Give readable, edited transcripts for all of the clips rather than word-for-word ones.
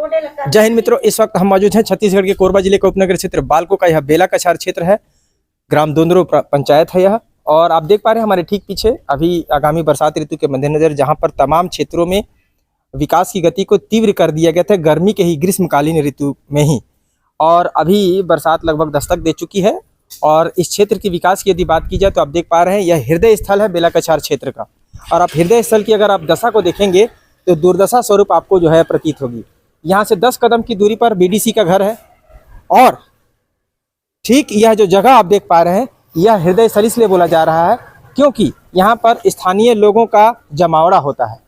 जय हिंद मित्रों, इस वक्त हम मौजूद हैं छत्तीसगढ़ के कोरबा जिले के उपनगर क्षेत्र बालको का। यह बेला कछार क्षेत्र है, ग्राम दोंदरो पंचायत है यह। और आप देख पा रहे हैं हमारे ठीक पीछे अभी आगामी बरसात ऋतु के मद्देनजर जहां पर तमाम क्षेत्रों में विकास की गति को तीव्र कर दिया गया था गर्मी के ही ग्रीष्मकालीन ऋतु में ही। और अभी बरसात लगभग दस्तक दे चुकी है और इस क्षेत्र की विकास की यदि बात की जाए तो आप देख पा रहे हैं यह हृदय स्थल है बेला कछार क्षेत्र का। और आप हृदय स्थल की अगर आप दशा को देखेंगे तो दुर्दशा स्वरूप आपको जो है प्रतीत होगी। यहाँ से 10 कदम की दूरी पर बीडीसी का घर है और ठीक यह जो जगह आप देख पा रहे हैं यह हृदय स्थल इसलिए बोला जा रहा है क्योंकि यहाँ पर स्थानीय लोगों का जमावड़ा होता है।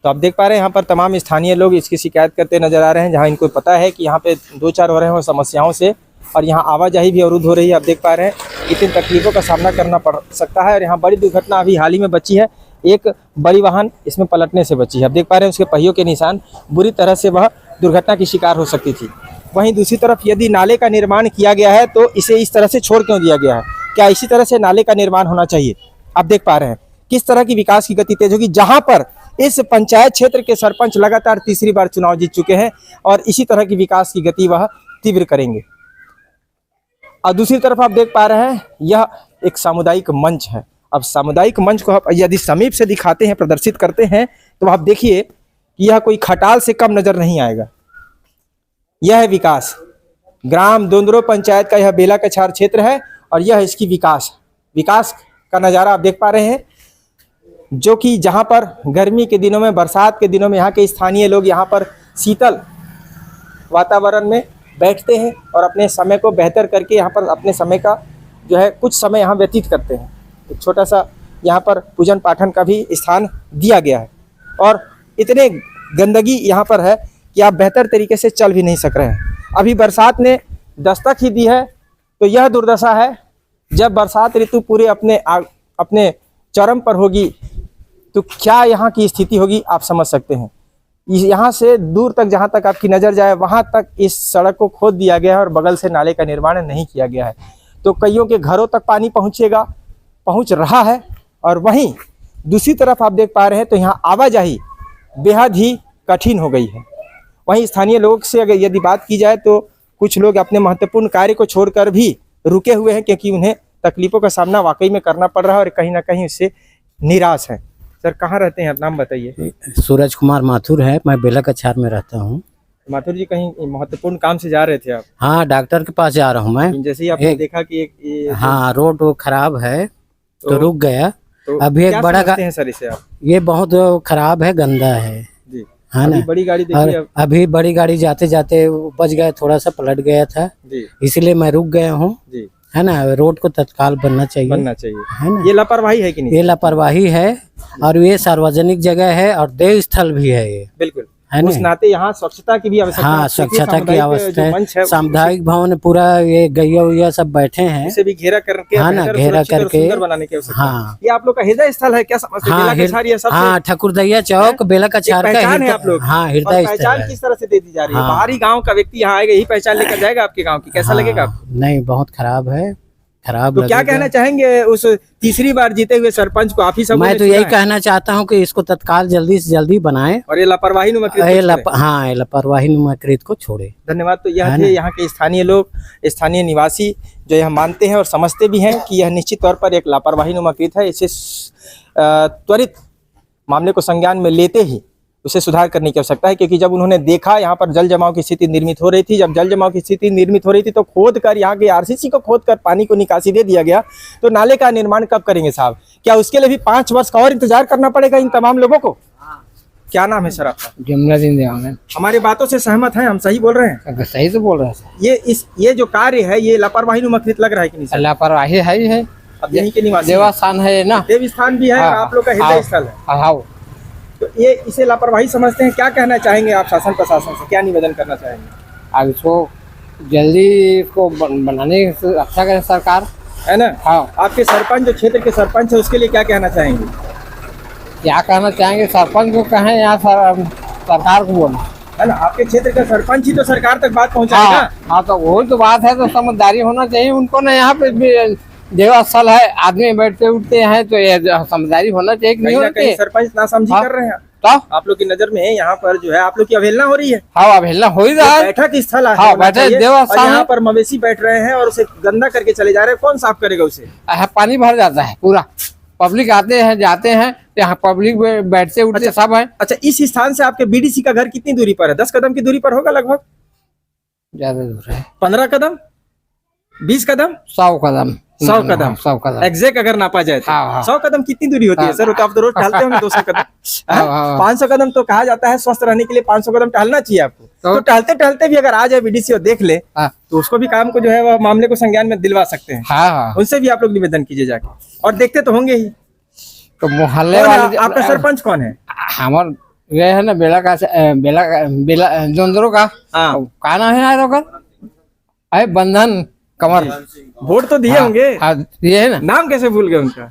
तो आप देख पा रहे हैं यहाँ पर तमाम स्थानीय लोग इसकी शिकायत करते नजर आ रहे हैं, जहाँ इनको पता है कि यहाँ पे 2-4 हो रहे हैं समस्याओं से और यहाँ आवाजाही भी अवरुद्ध हो रही है। आप देख पा रहे हैं इतनी तकलीफों का सामना करना पड़ सकता है। और यहाँ बड़ी दुर्घटना अभी हाल ही में बची है, एक बड़ी वाहन इसमें पलटने से बची है। आप देख पा रहे हैं उसके पहियों के निशान, बुरी तरह से वह दुर्घटना की शिकार हो सकती थी। वहीं दूसरी तरफ यदि नाले का निर्माण किया गया है तो इसे इस तरह से छोड़ क्यों दिया गया है? क्या इसी तरह से नाले का निर्माण होना चाहिए? आप देख पा रहे हैं किस तरह की विकास की गति तेज होगी, जहां पर इस पंचायत क्षेत्र के सरपंच लगातार तीसरी बार चुनाव जीत चुके हैं और इसी तरह की विकास की गति वह तीव्र करेंगे। और दूसरी तरफ आप देख पा रहे हैं यह एक सामुदायिक मंच है। अब सामुदायिक मंच को आप यदि समीप से दिखाते हैं, प्रदर्शित करते हैं तो आप देखिए कि यह कोई खटाल से कम नजर नहीं आएगा। यह है विकास, ग्राम दोंदरो पंचायत का यह बेला कछार क्षेत्र है और यह इसकी विकास का नज़ारा आप देख पा रहे हैं, जो कि जहां पर गर्मी के दिनों में, बरसात के दिनों में यहाँ के स्थानीय लोग यहाँ पर शीतल वातावरण में बैठते हैं और अपने समय को बेहतर करके यहाँ पर अपने समय का जो है कुछ समय यहाँ व्यतीत करते हैं। एक छोटा सा यहाँ पर पूजन पाठन का भी स्थान दिया गया है और इतने गंदगी यहाँ पर है कि आप बेहतर तरीके से चल भी नहीं सक रहे हैं। अभी बरसात ने दस्तक ही दी है तो यह दुर्दशा है। जब बरसात ऋतु पूरे अपने चरम पर होगी तो क्या यहाँ की स्थिति होगी आप समझ सकते हैं। यहाँ से दूर तक जहाँ तक आपकी नज़र जाए वहाँ तक इस सड़क को खोद दिया गया है और बगल से नाले का निर्माण नहीं किया गया है, तो कईयों के घरों तक पानी पहुँच रहा है। और वहीं दूसरी तरफ आप देख पा रहे हैं तो यहाँ आवाजाही बेहद ही कठिन हो गई है। वहीं स्थानीय लोगों से अगर यदि बात की जाए तो कुछ लोग अपने महत्वपूर्ण कार्य को छोड़कर भी रुके हुए हैं क्योंकि उन्हें तकलीफों का सामना वाकई में करना पड़ रहा है और कहीं ना कहीं उससे निराश है। सर कहाँ रहते हैं आप, नाम बताइए। सूरज कुमार माथुर है, मैं बेला कछार में रहता हूँ। माथुर जी कहीं महत्वपूर्ण काम से जा रहे थे आप? हाँ, डॉक्टर के पास जा रहा हूँ मैं। जैसे ही आपने देखा कि हाँ रोड खराब है तो रुक गया। तो अभी एक बड़ा हैं सर इसे आप? ये बहुत खराब है, गंदा है जी, है ना। बड़ी गाड़ी देखिए, अभी बड़ी गाड़ी जाते जाते बच गया, थोड़ा सा पलट गया था जी, इसलिए मैं रुक गया हूँ, है ना। रोड को तत्काल बनना चाहिए है ना। ये लापरवाही है कि नहीं? ये लापरवाही है और ये सार्वजनिक जगह है और देव स्थल भी है ये, बिल्कुल है उस नाते यहाँ स्वच्छता की भी आवश्यकता है। हाँ, स्वच्छता की आवश्यकता है। सामुदायिक भवन पूरा ये गैया उया सब बैठे हैं, इसे भी घेरा करके, हाँ ना, घेरा करके सुंदर बनाने की आवश्यकता है। हाँ, ये आप लोग का हृदय स्थल है क्या समझते हैं? हाँ, ठाकुरदैया चौक बेला कछार का है आप लोग। हाँ, हृदय स्थल। पहचान किस तरह से दे दी जा रही है? बाहरी गाँव का व्यक्ति यहाँ आएगा यही पहचान लेकर जाएगा आपके गाँव की, कैसा लगेगा? नहीं, बहुत खराब है, खराब। तो क्या कहना चाहेंगे उस तीसरी बार जीते हुए सरपंच को? आप ही सब। मैं तो यही कहना चाहता हूँ कि इसको तत्काल जल्दी से जल्दी बनाएं और ये लापरवाही लापरवाहीनुमाकृत को छोड़े। धन्यवाद। तो यह थे यहाँ के स्थानीय लोग, स्थानीय निवासी जो यह मानते हैं और समझते भी हैं कि यह निश्चित तौर पर एक लापरवाहीनुमाकृत है। इसे त्वरित मामले को संज्ञान में लेते ही उसे सुधार करने की आवश्यकता है, क्योंकि जब उन्होंने देखा यहाँ पर जल जमाव की स्थिति निर्मित हो रही थी, जब जल जमाव की स्थिति निर्मित हो रही थी तो खोद कर यहाँ के आरसीसी को खोद कर पानी को निकासी दे दिया गया। तो नाले का निर्माण कब करेंगे साहब? क्या उसके लिए भी 5 वर्ष का और इंतजार करना पड़ेगा इन तमाम लोगों को? क्या नाम है सर आपका? जमुनादीन देवानंद। हमारी बातों से सहमत हैं? हम सही बोल रहे हैं? सही तो बोल रहे हैं। ये जो कार्य है ये लापरवाहीनुमाकृत लग रहा है कि नहीं? लापरवाही है ही है। अब यहीं के निवासी देवस्थान है ना, देव स्थान भी है और आप लोग का हृदय स्थल है, तो ये इसे लापरवाही समझते हैं। क्या कहना चाहेंगे आप शासन प्रशासन से, क्या निवेदन करना चाहेंगे? अब इसको जल्दी इसको बनाने की अच्छा करे सरकार, है ना। हाँ, आपके सरपंच जो क्षेत्र के सरपंच है उसके लिए क्या कहना चाहेंगे? क्या कहना चाहेंगे? सरपंच को कहें या सरकार को बोले, है ना। आपके क्षेत्र का सरपंच ही तो सरकार तक बात पहुँचाएगा। हाँ, तो वही तो बात है, तो समझदारी होना चाहिए उनको ना। यहाँ पे देवस्थल है, आदमी बैठते उठते हैं तो ये समझदारी होना चाहिए कि नहीं होती? सरपंच नासमझी कर रहे हैं तो आप लोग की नजर में यहाँ पर जो है आप लोग की अवहेलना हो रही है। हाँ अवहेलना हो ही रहा है। बैठक स्थल है, हाँ, होना बैठक चाहिए। देवस्थान और है। यहाँ पर मवेशी बैठ रहे हैं और उसे गंदा करके चले जा रहे हैं, कौन साफ करेगा उसे? पानी भर जाता है पूरा, पब्लिक आते हैं जाते हैं, यहाँ पब्लिक बैठते उठते सब है। अच्छा, इस स्थान से आपके बीडीसी का घर कितनी दूरी पर है? 10 कदम की दूरी पर होगा लगभग? ज्यादा दूर है, 15 कदम, 20 कदम, 100 कदम, 100 कदम, 100 कदम एग्जैक्ट अगर नापा जाए तो। हाँ, हाँ। 100 कदम कितनी दूरी होती है सर? वो तो आप तो रोज टहलते होंगे 200 कदम। हाँ, हाँ। 500 कदम तो कहा जाता है स्वस्थ रहने के लिए 500 कदम टहलना चाहिए आपको। तो टहलते टहलते भी अगर आ जाए बीडीसी और देख ले हाँ, तो उसको भी काम को जो है वह मामले को संज्ञान में दिलवा सकते हैं। हाँ। उनसे भी आप लोग निवेदन कीजिए जाके, और देखते तो होंगे ही। तो मोहल्ले कौन है वाले आपका सरपंच? कौन है? हमार ये है ना बेला का बेला जोंदरो का हाँ। का नाम है यार ओकर? अरे बंधन कमर। वोट तो दिए होंगे, हाँ, दिए है ना, नाम कैसे भूल गए उनका?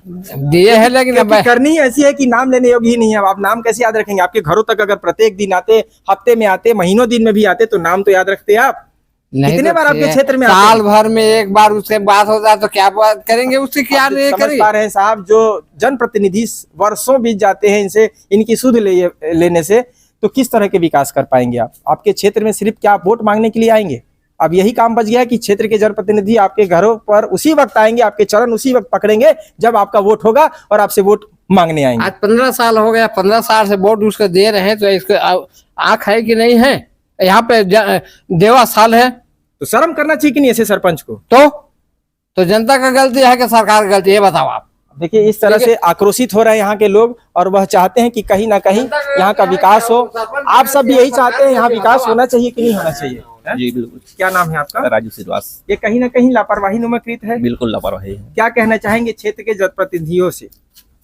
दिए है लेकिन अब क्योंकि करनी ऐसी है कि नाम लेने योग्य ही नहीं है। अब आप नाम कैसे याद रखेंगे? आपके घरों तक अगर प्रत्येक दिन आते, हफ्ते में आते, महीनों दिन में भी आते तो नाम तो याद रखते आप। नहीं कितने तो बार आपके ये क्षेत्र में आते साल हैं? भर में एक बार उससे बात होता है तो क्या बात करेंगे उससे, क्या आप नहीं समझ करेंगे। पा रहे हैं साहब, जो जनप्रतिनिधि वर्षों बीत जाते हैं इनसे, इनकी सुध लेने से, तो किस तरह के विकास कर पाएंगे आप? आपके क्षेत्र में सिर्फ क्या आप वोट मांगने के लिए आएंगे? अब यही काम बच गया है कि क्षेत्र के जनप्रतिनिधि आपके घरों पर उसी वक्त आएंगे, आपके चरण उसी वक्त पकड़ेंगे जब आपका वोट होगा और आपसे वोट मांगने आएंगे। आज 15 साल हो गया, 15 साल से वोट उसको दे रहे हैं, तो इसको आंख है कि नहीं है? यहाँ पे देवा साल है तो शर्म करना चाहिए कि नहीं ऐसे सरपंच को? तो जनता का गलती है कि सरकार का गलती है, ये बताओ आप। देखिए, इस तरह से आक्रोशित हो रहे हैं यहाँ के लोग, और वह चाहते हैं कि कहीं ना कहीं यहाँ का विकास हो। आप सब भी यही चाहते हैं, यहाँ विकास होना चाहिए कि नहीं होना चाहिए? जी बिल्कुल। क्या नाम है आपका? राजू श्रीवास। ये कहीं ना कहीं लापरवाही नुमाकृत है। बिल्कुल लापरवाही है। क्या कहना चाहेंगे क्षेत्र के जनप्रतिनिधियों से?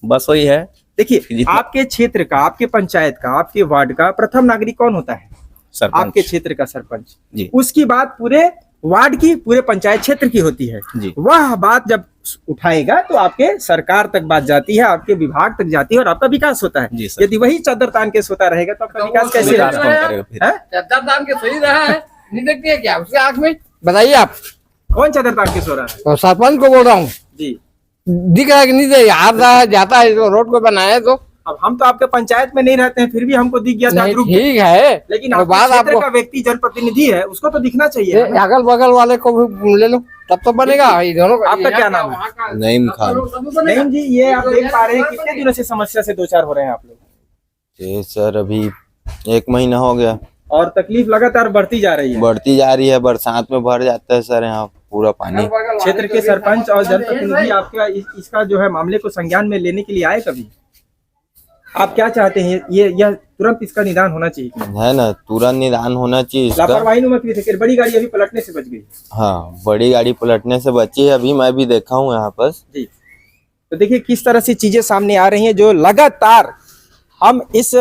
बस वही है। देखिए, आपके क्षेत्र का, आपके पंचायत का, आपके वार्ड का प्रथम नागरिक कौन होता है? सरपंच। आपके क्षेत्र का सरपंच जी। उसकी बात पूरे वार्ड की, पूरे पंचायत क्षेत्र की होती है जी। वह बात जब उठाएगा तो आपके सरकार तक बात जाती है, आपके विभाग तक जाती है और आपका विकास होता है। जी सर। यदि वही चादर तान के सोता रहेगा तो आपका विकास कैसे विकास कौन होगा? करेगा फिर? हैं? चादर तान के सही रहा है, नहीं देखती है क्या उसके आंख में? बताइए आप। कौन चादर तान के सो रहा है? तो सरपंच को बोल रहा हूँ, जी। दिख रहा है कि नहीं? दे आ रहा है, जाता है, तो रोड को बनाया तो अब हम तो आपके पंचायत में नहीं रहते हैं, फिर भी हमको दिख गया नहीं, जागरूक। ठीक है, लेकिन तो आपके बात क्षेत्र आपको का व्यक्ति जनप्रतिनिधि है, उसको तो दिखना चाहिए। अगल बगल वाले को भी ले लो, तब तो बनेगा। ये दोनों का। आपका क्या नाम है? नईम खान। नहीं जी, ये आप देख पा रहे हैं कितने दिनों से समस्या से दो चार हो रहे हैं आप लोग? ये सर अभी 1 महीना हो गया और तकलीफ लगातार बढ़ती जा रही है। बढ़ती जा रही है। बरसात में भर जाता है सर यहाँ पूरा पानी। क्षेत्र के सरपंच और जनप्रतिनिधि आपका इसका जो है मामले को संज्ञान में लेने के लिए आए कभी? आप क्या चाहते हैं? यह तुरंत इसका निदान होना चाहिए है ना, तुरंत निदान होना चाहिए इसका। लापरवाही नुमाकृत है। बड़ी गाड़ी अभी पलटने से बच गई। हाँ, बड़ी गाड़ी पलटने से बची है, अभी मैं भी देखा हूँ यहाँ पर जी। तो देखिए किस तरह से चीजें सामने आ रही हैं, जो लगातार हम इस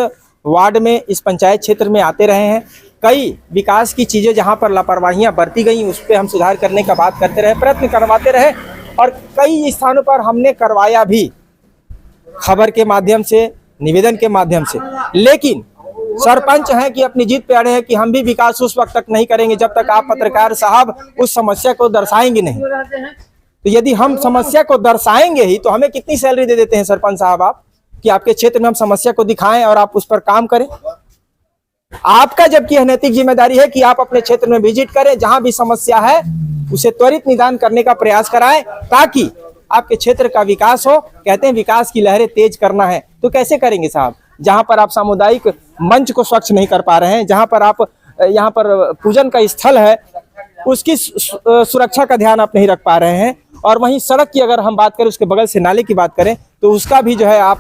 वार्ड में, इस पंचायत क्षेत्र में आते रहे हैं। कई विकास की चीजें जहां पर लापरवाहियां बरती गई उस पर हम सुधार करने का बात करते रहे, प्रयत्न करवाते रहे, और कई स्थानों पर हमने करवाया भी, खबर के माध्यम से, निवेदन के माध्यम से। लेकिन सरपंच हैं कि अपनी जीत पे अड़े हैं कि हम भी विकास उस वक्त तक नहीं करेंगे जब तक आप पत्रकार साहब उस समस्या को दर्शाएंगे नहीं। तो यदि हम समस्या को दर्शाएंगे ही तो हमें कितनी सैलरी दे देते हैं सरपंच साहब आप, कि आपके क्षेत्र में हम समस्या को दिखाएं और आप उस पर काम करें? आपका जबकि यह नैतिक जिम्मेदारी है कि आप अपने क्षेत्र में विजिट करें, जहां भी समस्या है उसे त्वरित निदान करने का प्रयास कराएं, ताकि आपके क्षेत्र का विकास हो। कहते हैं विकास की लहरें तेज करना है, तो कैसे करेंगे साहब? जहां पर आप सामुदायिक मंच को स्वच्छ नहीं कर पा रहे हैं, जहां पर आप, यहाँ पर पूजन का स्थल है, उसकी सुरक्षा का ध्यान आप नहीं रख पा रहे हैं, और वहीं सड़क की अगर हम बात करें, उसके बगल से नाले की बात करें, तो उसका भी जो है आप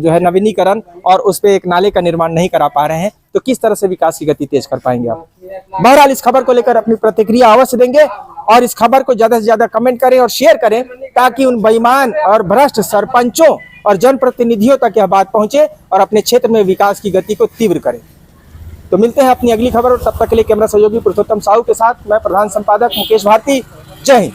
जो है नवीनीकरण और उस पे एक नाले का निर्माण नहीं करा पा रहे हैं, तो किस तरह से विकास की गति तेज कर पाएंगे आप? बहरहाल इस खबर को लेकर अपनी प्रतिक्रिया अवश्य देंगे, और इस खबर को ज्यादा से ज्यादा कमेंट करें और शेयर करें, ताकि उन बेईमान और भ्रष्ट सरपंचों और जनप्रतिनिधियों तक यह बात पहुंचे और अपने क्षेत्र में विकास की गति को तीव्र करें। तो मिलते हैं अपनी अगली खबर, और तब तक के लिए कैमरा सहयोगी पुरुषोत्तम साहू के साथ मैं प्रधान संपादक मुकेश भारती। जय हिंद।